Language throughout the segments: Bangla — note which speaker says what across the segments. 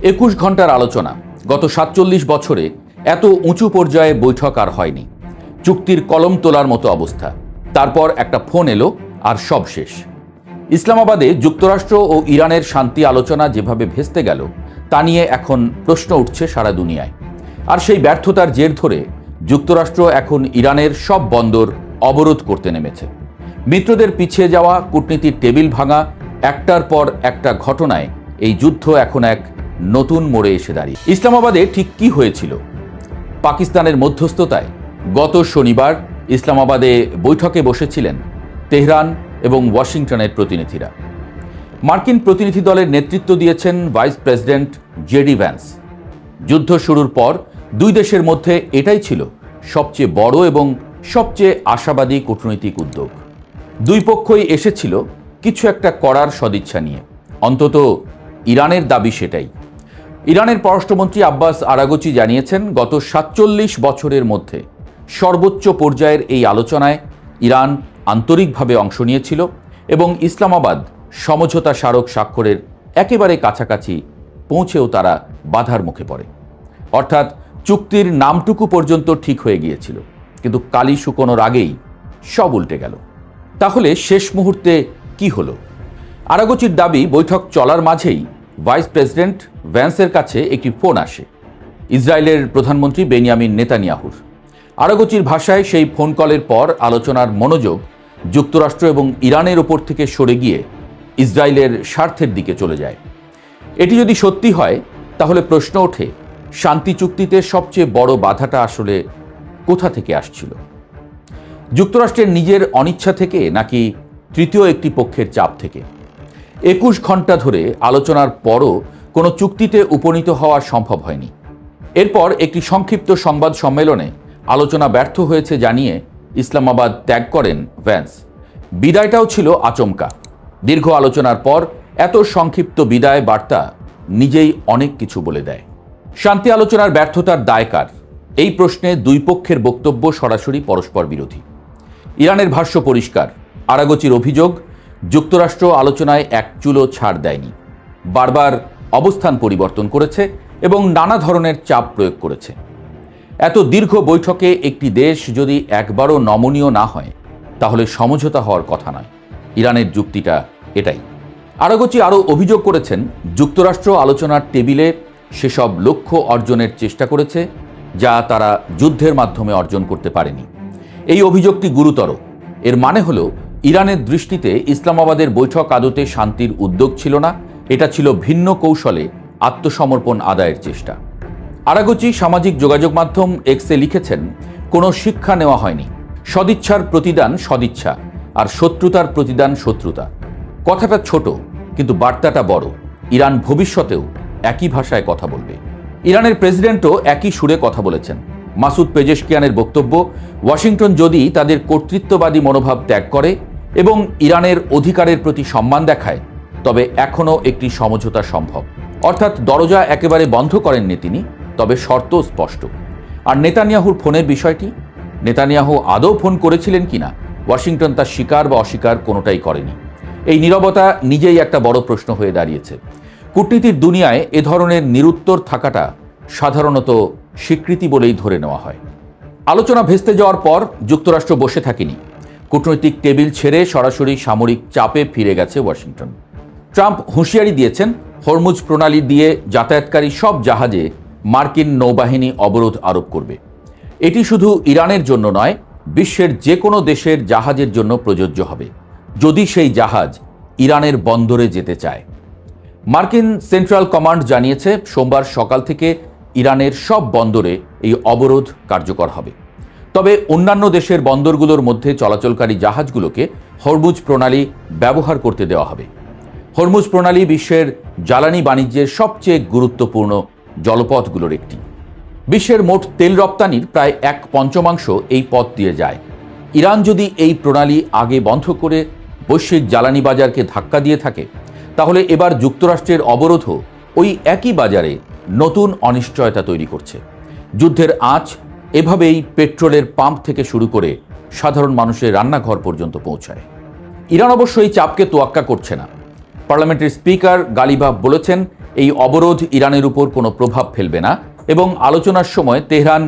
Speaker 1: 21 ঘন্টার আলোচনা। গত 47 বছরে এত উঁচু পর্যায়ে বৈঠক আর হয়নি। চুক্তির কলম তোলার মতো অবস্থা। তারপর একটা ফোন এলো আর সব শেষ। ইসলামাবাদে যুক্তরাষ্ট্র ও ইরানের শান্তি আলোচনা যেভাবে ভেস্তে গেল তা নিয়ে এখন প্রশ্ন উঠছে সারা দুনিয়ায়। আর সেই ব্যর্থতার জের ধরে যুক্তরাষ্ট্র এখন ইরানের সব বন্দর অবরোধ করতে নেমেছে। মিত্রদের পিছিয়ে যাওয়া, কূটনীতির টেবিল ভাঙা, একটার পর একটা ঘটনায় এই যুদ্ধ এখন এক নতুন মোড়ে এসে দাঁড়িয়ে। ইসলামাবাদে ঠিক কি হয়েছিল? পাকিস্তানের মধ্যস্থতায় গত শনিবার ইসলামাবাদে বৈঠকে বসেছিলেন তেহরান এবং ওয়াশিংটনের প্রতিনিধিরা। মার্কিন প্রতিনিধি দলের নেতৃত্ব দিয়েছেন ভাইস প্রেসিডেন্ট জেডি ভ্যান্স। যুদ্ধ শুরুর পর দুই দেশের মধ্যে এটাই ছিল সবচেয়ে বড় এবং সবচেয়ে আশাবাদী কূটনৈতিক উদ্যোগ। দুই পক্ষই এসেছিল কিছু একটা করার সদিচ্ছা নিয়ে। অন্তত ইরানের দাবি সেটাই। ইরানের পররাষ্ট্রমন্ত্রী আব্বাস আরাগচি জানিয়েছেন, গত 47 বছরের মধ্যে সর্বোচ্চ পর্যায়ের এই আলোচনায় ইরান আন্তরিকভাবে অংশ নিয়েছিল এবং ইসলামাবাদ সমঝোতা স্মারক স্বাক্ষরের একেবারে কাছাকাছি পৌঁছেও তারা বাধার মুখে পড়ে। অর্থাৎ চুক্তির নামটুকু পর্যন্ত ঠিক হয়ে গিয়েছিল, কিন্তু কালি শুকোনোর আগেই সব উল্টে গেল। তাহলে শেষ মুহূর্তে কি হলো? আরাগচির দাবি, বৈঠক চলার মাঝেই ভাইস প্রেসিডেন্ট ভ্যান্সের কাছে একটি ফোন আসে ইসরায়েলের প্রধানমন্ত্রী বেনিয়ামিন নেতানিয়াহুর। আরাগচির ভাষায়, সেই ফোন কলের পর আলোচনার মনোযোগ যুক্তরাষ্ট্র এবং ইরানের ওপর থেকে সরে গিয়ে ইসরায়েলের স্বার্থের দিকে চলে যায়। এটি যদি সত্যি হয় তাহলে প্রশ্ন ওঠে, শান্তি চুক্তিতে সবচেয়ে বড় বাধাটা আসলে কোথা থেকে আসছিল? যুক্তরাষ্ট্রের নিজের অনিচ্ছা থেকে নাকি তৃতীয় একটি পক্ষের চাপ থেকে? 21 ঘন্টা ধরে আলোচনার পরও কোনো চুক্তিতে উপনীত হওয়া সম্ভব হয়নি। এরপর একটি সংক্ষিপ্ত সংবাদ সম্মেলনে আলোচনা ব্যর্থ হয়েছে জানিয়ে ইসলামাবাদ ত্যাগ করেন ভ্যান্স। বিদায়টাও ছিল আচমকা। দীর্ঘ আলোচনার পর এত সংক্ষিপ্ত বিদায় বার্তা নিজেই অনেক কিছু বলে দেয়। শান্তি আলোচনার ব্যর্থতার দায় কার? এই প্রশ্নে দুই পক্ষের বক্তব্য সরাসরি পরস্পর বিরোধী। ইরানের ভাষ্য পরিষ্কার। আরাগচির অভিযোগ, যুক্তরাষ্ট্র আলোচনায় এক চুলো ছাড় দেয়নি, বারবার অবস্থান পরিবর্তন করেছে এবং নানা ধরনের চাপ প্রয়োগ করেছে। এত দীর্ঘ বৈঠকে একটি দেশ যদি একবারও নমনীয় না হয় তাহলে সমঝোতা হওয়ার কথা নয়। ইরানের যুক্তিটা এটাই। আরাগচি আরও অভিযোগ করেছেন, যুক্তরাষ্ট্র আলোচনার টেবিলে সেসব লক্ষ্য অর্জনের চেষ্টা করেছে যা তারা যুদ্ধের মাধ্যমে অর্জন করতে পারেনি। এই অভিযোগটি গুরুতর। এর মানে হলো, ইরানের দৃষ্টিতে ইসলামাবাদের বৈঠক আদতে শান্তির উদ্যোগ ছিল না, এটা ছিল ভিন্ন কৌশলে আত্মসমর্পণ আদায়ের চেষ্টা। আরাগচি সামাজিক যোগাযোগ মাধ্যম এক্সে লিখেছেন, কোনো শিক্ষা নেওয়া হয়নি। সদিচ্ছার প্রতিদান সদিচ্ছা, আর শত্রুতার প্রতিদান শত্রুতা। কথাটা ছোট, কিন্তু বার্তাটা বড়। ইরান ভবিষ্যতেও একই ভাষায় কথা বলবে। ইরানের প্রেসিডেন্টও একই সুরে কথা বলেছেন। মাসুদ পেজেশকিয়ানের বক্তব্য, ওয়াশিংটন যদি তাদের কর্তৃত্ববাদী মনোভাব ত্যাগ করে এবং ইরানের অধিকারের প্রতি সম্মান দেখায় তবে এখনও একটি সমঝোতা সম্ভব। অর্থাৎ দরজা একেবারে বন্ধ করেননি তিনি, তবে শর্ত স্পষ্ট। আর নেতানিয়াহুর ফোনের বিষয়টি, নেতানিয়াহু আদৌ ফোন করেছিলেন কিনা ওয়াশিংটন তা স্বীকার বা অস্বীকার কোনোটাই করেনি। এই নীরবতা নিজেই একটা বড় প্রশ্ন হয়ে দাঁড়িয়েছে। কূটনীতির দুনিয়ায় এ ধরনের নিরুত্তর থাকাটা সাধারণত স্বীকৃতি বলেই ধরে নেওয়া হয়। আলোচনা ভেস্তে যাওয়ার পর যুক্তরাষ্ট্র বসে থাকেনি। কূটনৈতিক টেবিল ছেড়ে সরাসরি সামরিক চাপে ফিরে গেছে ওয়াশিংটন। ট্রাম্প হুঁশিয়ারি দিয়েছেন, হরমুজ প্রণালী দিয়ে যাতায়াতকারী সব জাহাজে মার্কিন নৌবাহিনী অবরোধ আরোপ করবে। এটি শুধু ইরানের জন্য নয়, বিশ্বের যে কোনো দেশের জাহাজের জন্য প্রযোজ্য হবে, যদি সেই জাহাজ ইরানের বন্দরে যেতে চায়। মার্কিন সেন্ট্রাল কমান্ড জানিয়েছে, সোমবার সকাল থেকে ইরানের সব বন্দরে এই অবরোধ কার্যকর হবে। তবে অন্যান্য দেশের বন্দরগুলোর মধ্যে চলাচলকারী জাহাজগুলোকে হরমুজ প্রণালী ব্যবহার করতে দেওয়া হবে। হরমুজ প্রণালী বিশ্বের জ্বালানি বাণিজ্যের সবচেয়ে গুরুত্বপূর্ণ জলপথগুলোর একটি। বিশ্বের মোট তেল রপ্তানির প্রায় 1/5 এই পথ দিয়ে যায়। ইরান যদি এই প্রণালী আগে বন্ধ করে বৈশ্বিক জ্বালানি বাজারকে ধাক্কা দিয়ে থাকে তাহলে এবার যুক্তরাষ্ট্রের অবরোধও ওই একই বাজারে নতুন অনিশ্চয়তা তৈরি করছে। যুদ্ধের আঁচ এভাবেই পেট্রোলের পাম্প থেকে শুরু করে সাধারণ মানুষের রান্নাঘর পর্যন্ত পৌঁছায়। ইরান অবশ্য এই চাপকে তোয়াক্কা করছে না। পার্লামেন্টের স্পিকার গালিবাফ বলেছেন, এই অবরোধ ইরানের উপর কোনো প্রভাব ফেলবে না এবং আলোচনার সময় তেহরান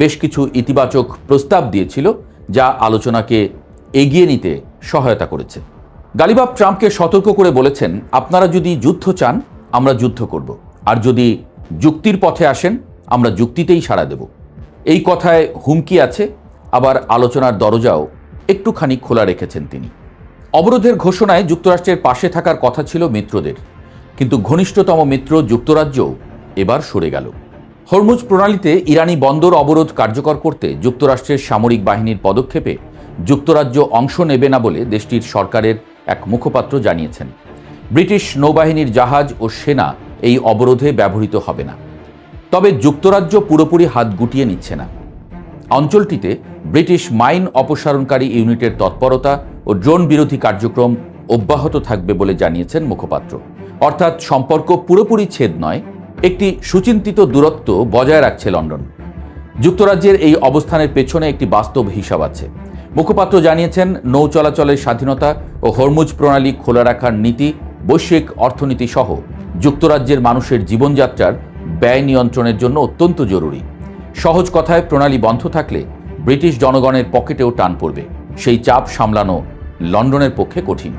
Speaker 1: বেশ কিছু ইতিবাচক প্রস্তাব দিয়েছিল, যা আলোচনাকে এগিয়ে নিতে সহায়তা করেছে। গালিবাফ ট্রাম্পকে সতর্ক করে বলেছেন, আপনারা যদি যুদ্ধ চান আমরা যুদ্ধ করব, আর যদি যুক্তির পথে আসেন আমরা যুক্তিতেই সাড়া দেব। এই কথায় হুমকি আছে, আবার আলোচনার দরজাও একটুখানি খোলা রেখেছেন তিনি। অবরোধের ঘোষণায় যুক্তরাষ্ট্রের পাশে থাকার কথা ছিল মিত্রদের, কিন্তু ঘনিষ্ঠতম মিত্র যুক্তরাজ্যও এবার সরে গেল। হরমুজ প্রণালীতে ইরানি বন্দর অবরোধ কার্যকর করতে যুক্তরাষ্ট্রের সামরিক বাহিনীর পদক্ষেপে যুক্তরাজ্য অংশ নেবে না বলে দেশটির সরকারের এক মুখপাত্র জানিয়েছেন। ব্রিটিশ নৌবাহিনীর জাহাজ ও সেনা এই অবরোধে ব্যবহৃত হবে না। তবে যুক্তরাজ্য পুরোপুরি হাত গুটিয়ে নিচ্ছে না। অঞ্চলটিতে ব্রিটিশ মাইন অপসারণকারী ইউনিটের তৎপরতা ও ড্রোন বিরোধী কার্যক্রম অব্যাহত থাকবে বলে জানিয়েছেন মুখপাত্র। অর্থাৎ সম্পর্ক পুরোপুরি ছেদ নয়, একটি সুচিন্তিত দূরত্ব বজায় রাখছে লন্ডন। যুক্তরাজ্যের এই অবস্থানের পেছনে একটি বাস্তব হিসাব আছে। মুখপাত্র জানিয়েছেন, নৌ চলাচলের স্বাধীনতা ও হরমুজ প্রণালী খোলা রাখার নীতি বৈশ্বিক অর্থনীতি সহ যুক্তরাজ্যের মানুষের জীবনযাত্রার ব্যয় নিয়ন্ত্রণের জন্য অত্যন্ত জরুরি। সহজ কথায়, প্রণালী বন্ধ থাকলে ব্রিটিশ জনগণের পকেটেও টান পড়বে। সেই চাপ সামলানো লন্ডনের পক্ষে কঠিন।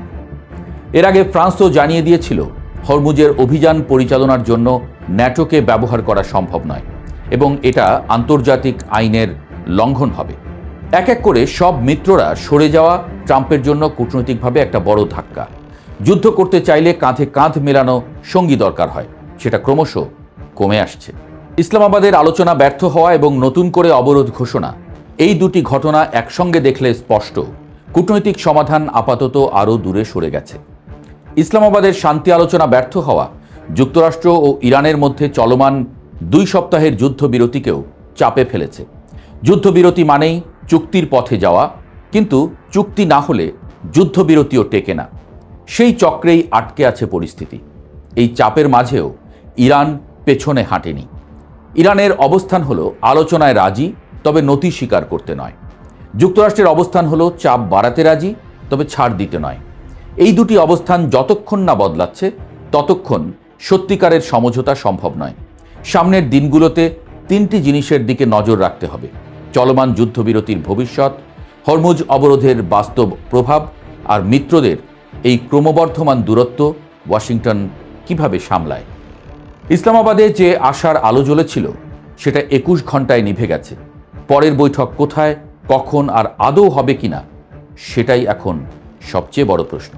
Speaker 1: এর আগে ফ্রান্সও জানিয়ে দিয়েছিল, হরমুজের অভিযান পরিচালনার জন্য ন্যাটোকে ব্যবহার করা সম্ভব নয় এবং এটা আন্তর্জাতিক আইনের লঙ্ঘন হবে। এক এক করে সব মিত্ররা সরে যাওয়া ট্রাম্পের জন্য কূটনৈতিকভাবে একটা বড় ধাক্কা। যুদ্ধ করতে চাইলে কাঁধে কাঁধ মেলানো সঙ্গী দরকার হয়, সেটা ক্রমশ কমে আসছে। ইসলামাবাদের আলোচনা ব্যর্থ হওয়া এবং নতুন করে অবরোধ ঘোষণা, এই দুটি ঘটনা একসঙ্গে দেখলে স্পষ্ট কূটনৈতিক সমাধান আপাতত আরও দূরে সরে গেছে। ইসলামাবাদের শান্তি আলোচনা ব্যর্থ হওয়া যুক্তরাষ্ট্র ও ইরানের মধ্যে চলমান 2 সপ্তাহের যুদ্ধবিরতিকেও চাপে ফেলেছে। যুদ্ধবিরতি মানেই চুক্তির পথে যাওয়া, কিন্তু চুক্তি না হলে যুদ্ধবিরতিও টেকে না। সেই চক্রেই আটকে আছে পরিস্থিতি। এই চাপের মাঝেও ইরান পেছনে হাঁটেনি। ইরানের অবস্থান হলো আলোচনায় রাজি, তবে নতি স্বীকার করতে নয়। যুক্তরাষ্ট্রের অবস্থান হলো চাপ বাড়াতে রাজি, তবে ছাড় দিতে নয়। এই দুটি অবস্থান যতক্ষণ না বদলাচ্ছে ততক্ষণ সত্যিকারের সমঝোতা সম্ভব নয়। সামনের দিনগুলোতে 3টি জিনিসের দিকে নজর রাখতে হবে: চলমান যুদ্ধবিরতির ভবিষ্যৎ, হরমুজ অবরোধের বাস্তব প্রভাব, আর মিত্রদের এই ক্রমবর্ধমান দূরত্ব ওয়াশিংটন কিভাবে সামলায়। ইসলামাবাদে যে আশার আলো জ্বলেছিল সেটা 21 ঘন্টায় নিভে গেছে। পরের বৈঠক কোথায়, কখন আর আদৌ হবে কিনা, সেটাই এখন সবচেয়ে বড় প্রশ্ন।